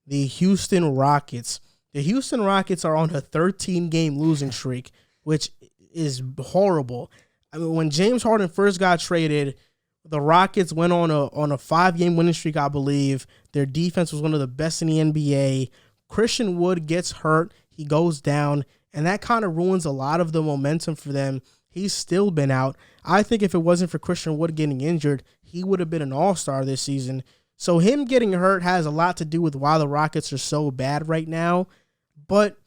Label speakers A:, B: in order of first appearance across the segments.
A: the Houston Rockets. The Houston Rockets are on a 13-game losing streak, which is horrible. I mean, when James Harden first got traded, the Rockets went on a 5-game winning streak, I believe. Their defense was one of the best in the NBA. Christian Wood gets hurt. He goes down, and that kind of ruins a lot of the momentum for them. He's still been out. I think if it wasn't for Christian Wood getting injured, he would have been an all-star this season. So him getting hurt has a lot to do with why the Rockets are so bad right now. But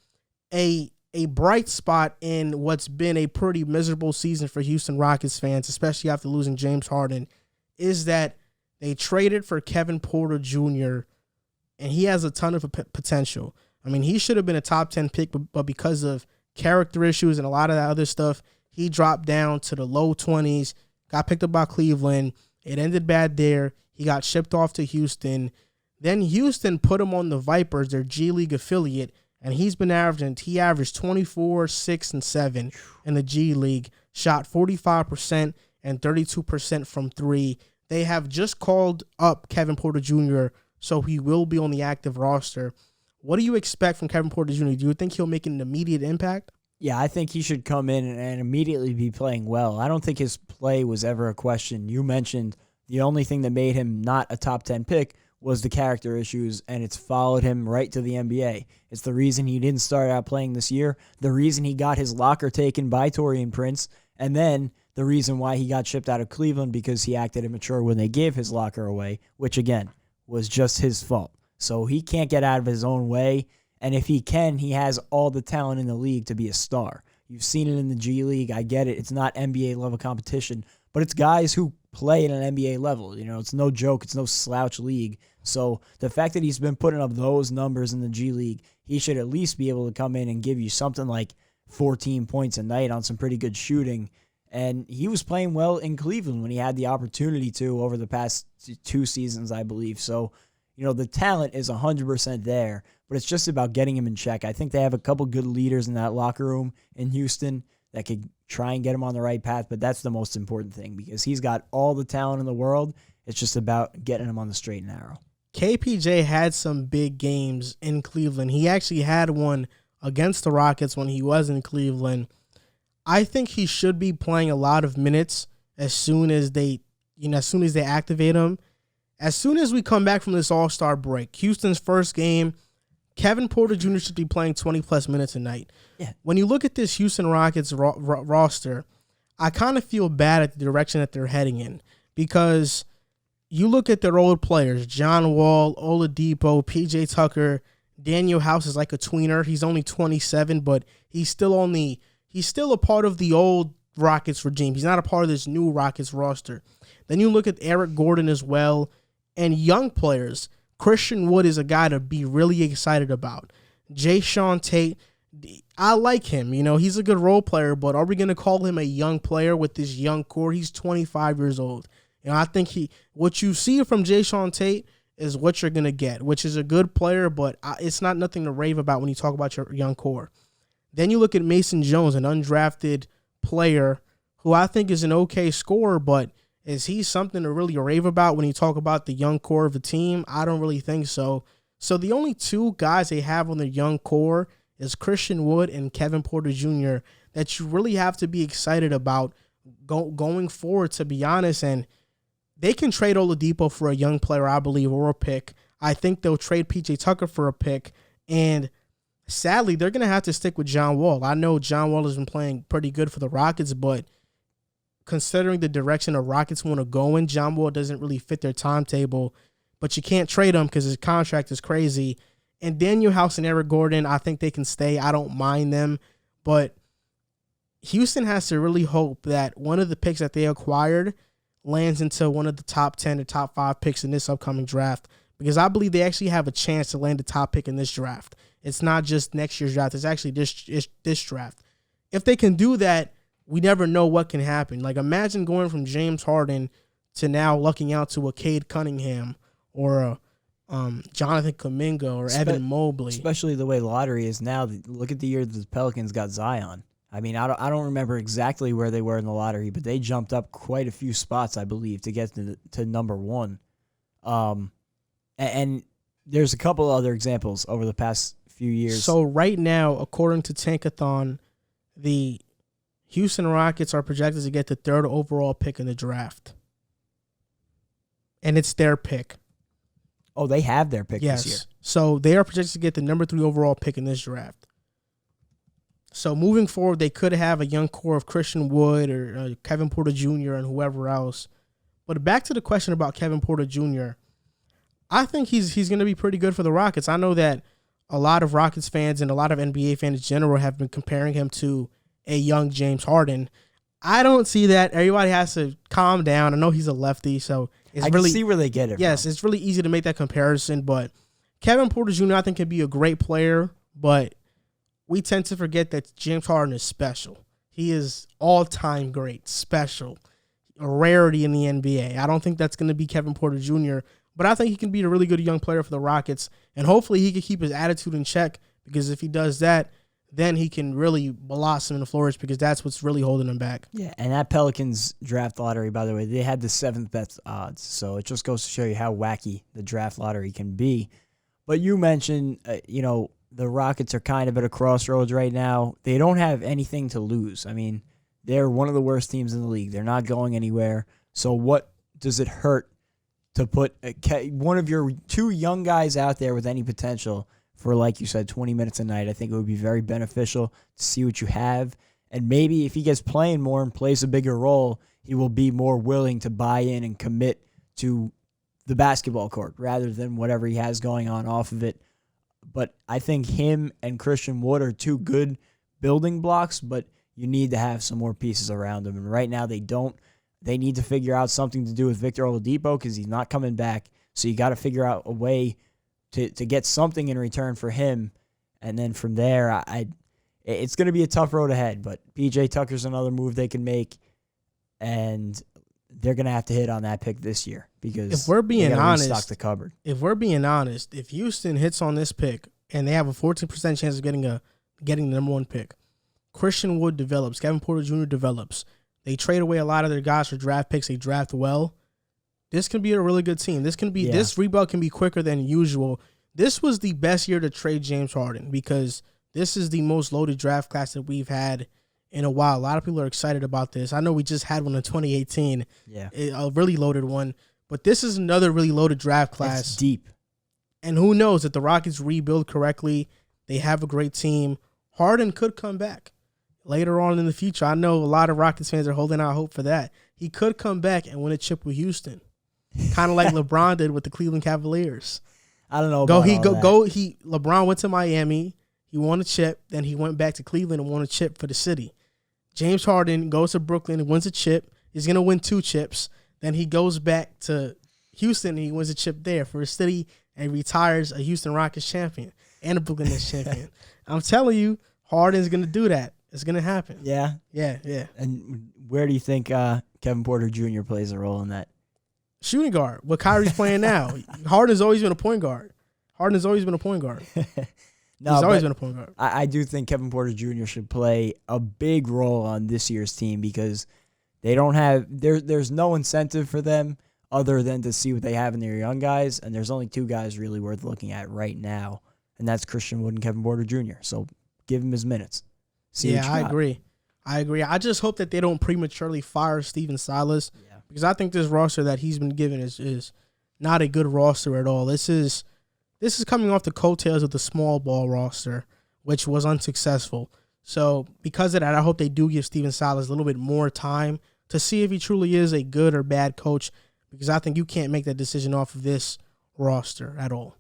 A: a bright spot in what's been a pretty miserable season for Houston Rockets fans, especially after losing James Harden, is that they traded for Kevin Porter Jr., and he has a ton of potential. I mean, he should have been a top 10 pick, but because of character issues and a lot of that other stuff, he dropped down to the low 20s, got picked up by Cleveland. It ended bad there. He got shipped off to Houston. Then Houston put him on the Vipers, their G League affiliate, and he averaged 24, 6, and 7 in the G League, shot 45% and 32% from three. They have just called up Kevin Porter Jr., so he will be on the active roster. What do you expect from Kevin Porter Jr.? Do you think he'll make an immediate impact?
B: Yeah, I think he should come in and immediately be playing well. I don't think his play was ever a question. You mentioned the only thing that made him not a top 10 pick was the character issues, and it's followed him right to the NBA. It's the reason he didn't start out playing this year, the reason he got his locker taken by Taurean Prince, and then the reason why he got shipped out of Cleveland because he acted immature when they gave his locker away, which, again, was just his fault. So he can't get out of his own way, and if he can, he has all the talent in the league to be a star. You've seen it in the G League. I get it. It's not NBA-level competition, but it's guys who play at an NBA level. You know, it's no joke. It's no slouch league. So the fact that he's been putting up those numbers in the G League, he should at least be able to come in and give you something like 14 points a night on some pretty good shooting. And he was playing well in Cleveland when he had the opportunity to over the past 2 seasons, I believe. So, you know, the talent is 100% there, but it's just about getting him in check. I think they have a couple good leaders in that locker room in Houston that could try and get him on the right path, but that's the most important thing because he's got all the talent in the world. It's just about getting him on the straight and narrow.
A: KPJ had some big games in Cleveland. He actually had one against the Rockets when he was in Cleveland. I think he should be playing a lot of minutes as soon as they activate him. As soon as we come back from this All-Star break, Houston's first game, Kevin Porter Jr. should be playing 20-plus minutes a night.
B: Yeah.
A: When you look at this Houston Rockets roster, I kind of feel bad at the direction that they're heading in because you look at their old players, John Wall, Oladipo, PJ Tucker, Daniel House is like a tweener. He's only 27, but he's still a part of the old Rockets regime. He's not a part of this new Rockets roster. Then you look at Eric Gordon as well, and young players. Christian Wood is a guy to be really excited about. Jayshawn Tate, I like him. You know, he's a good role player, but are we going to call him a young player with this young core? He's 25 years old. You know, I think what you see from Jayshawn Tate is what you're going to get, which is a good player, but it's not nothing to rave about when you talk about your young core. Then you look at Mason Jones, an undrafted player who I think is an okay scorer, but is he something to really rave about when you talk about the young core of a team? I don't really think so. So the only 2 guys they have on their young core is Christian Wood and Kevin Porter Jr. that you really have to be excited about going forward, to be honest. And they can trade Oladipo for a young player, I believe, or a pick. I think they'll trade PJ Tucker for a pick. And sadly, they're going to have to stick with John Wall. I know John Wall has been playing pretty good for the Rockets, but considering the direction the Rockets want to go in, John Wall doesn't really fit their timetable. But you can't trade him because his contract is crazy. And Daniel House and Eric Gordon, I think they can stay. I don't mind them. But Houston has to really hope that one of the picks that they acquired lands into one of the top 10 or top 5 picks in this upcoming draft, because I believe they actually have a chance to land the top pick in this draft. It's not just next year's draft. It's actually this draft. If they can do that, we never know what can happen. Like, imagine going from James Harden to now lucking out to a Cade Cunningham or a Jonathan Kuminga or Evan Mobley.
B: Especially the way lottery is now. Look at the year the Pelicans got Zion. I mean, I don't remember exactly where they were in the lottery, but they jumped up quite a few spots, I believe, to get to number 1. And there's a couple other examples over the past few years.
A: So right now, according to Tankathon, the Houston Rockets are projected to get the 3rd overall pick in the draft. And it's their pick.
B: Oh, they have their pick this year.
A: So they are projected to get the number 3 overall pick in this draft. So moving forward, they could have a young core of Christian Wood or Kevin Porter Jr. and whoever else. But back to the question about Kevin Porter Jr., I think he's going to be pretty good for the Rockets. I know that a lot of Rockets fans and a lot of NBA fans in general have been comparing him to a young James Harden. I don't see that. Everybody has to calm down. I know he's a lefty, so
B: I can see where they get it.
A: Yes, it's really easy to make that comparison, but Kevin Porter Jr. I think can be a great player, but we tend to forget that James Harden is special. He is all-time great, special, a rarity in the NBA. I don't think that's going to be Kevin Porter Jr., but I think he can be a really good young player for the Rockets, and hopefully he can keep his attitude in check, because if he does that, then he can really blossom and flourish, because that's what's really holding him back.
B: Yeah, and that Pelicans draft lottery, by the way, they had the 7th best odds, so it just goes to show you how wacky the draft lottery can be. But you mentioned, the Rockets are kind of at a crossroads right now. They don't have anything to lose. I mean, they're one of the worst teams in the league. They're not going anywhere. So what does it hurt to put one of your 2 young guys out there with any potential for, like you said, 20 minutes a night? I think it would be very beneficial to see what you have. And maybe if he gets playing more and plays a bigger role, he will be more willing to buy in and commit to the basketball court rather than whatever he has going on off of it. But I think him and Christian Wood are 2 good building blocks, but you need to have some more pieces around them. And right now they don't. They need to figure out something to do with Victor Oladipo because he's not coming back. So you got to figure out a way to get something in return for him. And then from there, it's going to be a tough road ahead. But PJ Tucker's another move they can make. And they're going to have to hit on that pick this year because
A: if we're being honest,
B: restock the cupboard.
A: If we're being honest, if Houston hits on this pick and they have a 14% chance of getting the number 1 pick, Christian Wood develops, Kevin Porter Jr. develops, they trade away a lot of their guys for draft picks, they draft well, this can be a really good team. This rebuild can be quicker than usual. This was the best year to trade James Harden because this is the most loaded draft class that we've had in a while. A lot of people are excited about this. I know we just had one in 2018, a really loaded one, but this is another really loaded draft class.
B: It's deep.
A: And who knows, if the Rockets rebuild correctly, they have a great team, Harden could come back later on in the future. I know a lot of Rockets fans are holding out hope for that. He could come back and win a chip with Houston, kind of like LeBron did with the Cleveland Cavaliers.
B: I don't know about
A: LeBron went to Miami, he won a chip, then he went back to Cleveland and won a chip for the city. James Harden goes to Brooklyn and wins a chip. He's going to win 2 chips. Then he goes back to Houston and he wins a chip there for his city and retires a Houston Rockets champion and a Brooklyn Nets champion. I'm telling you, Harden's going to do that. It's going to happen.
B: Yeah?
A: Yeah.
B: And where do you think Kevin Porter Jr. plays a role in that?
A: Shooting guard. What Kyrie's playing now. Harden's always been a point guard. He's always been a point guard.
B: I do think Kevin Porter Jr. should play a big role on this year's team because they don't have there's no incentive for them other than to see what they have in their young guys, and there's only 2 guys really worth looking at right now, and that's Christian Wood and Kevin Porter Jr. So give him his minutes.
A: I agree. I just hope that they don't prematurely fire Steven Silas because I think this roster that he's been given is not a good roster at all. This is coming off the coattails of the small ball roster, which was unsuccessful. So because of that, I hope they do give Steven Silas a little bit more time to see if he truly is a good or bad coach, because I think you can't make that decision off of this roster at all.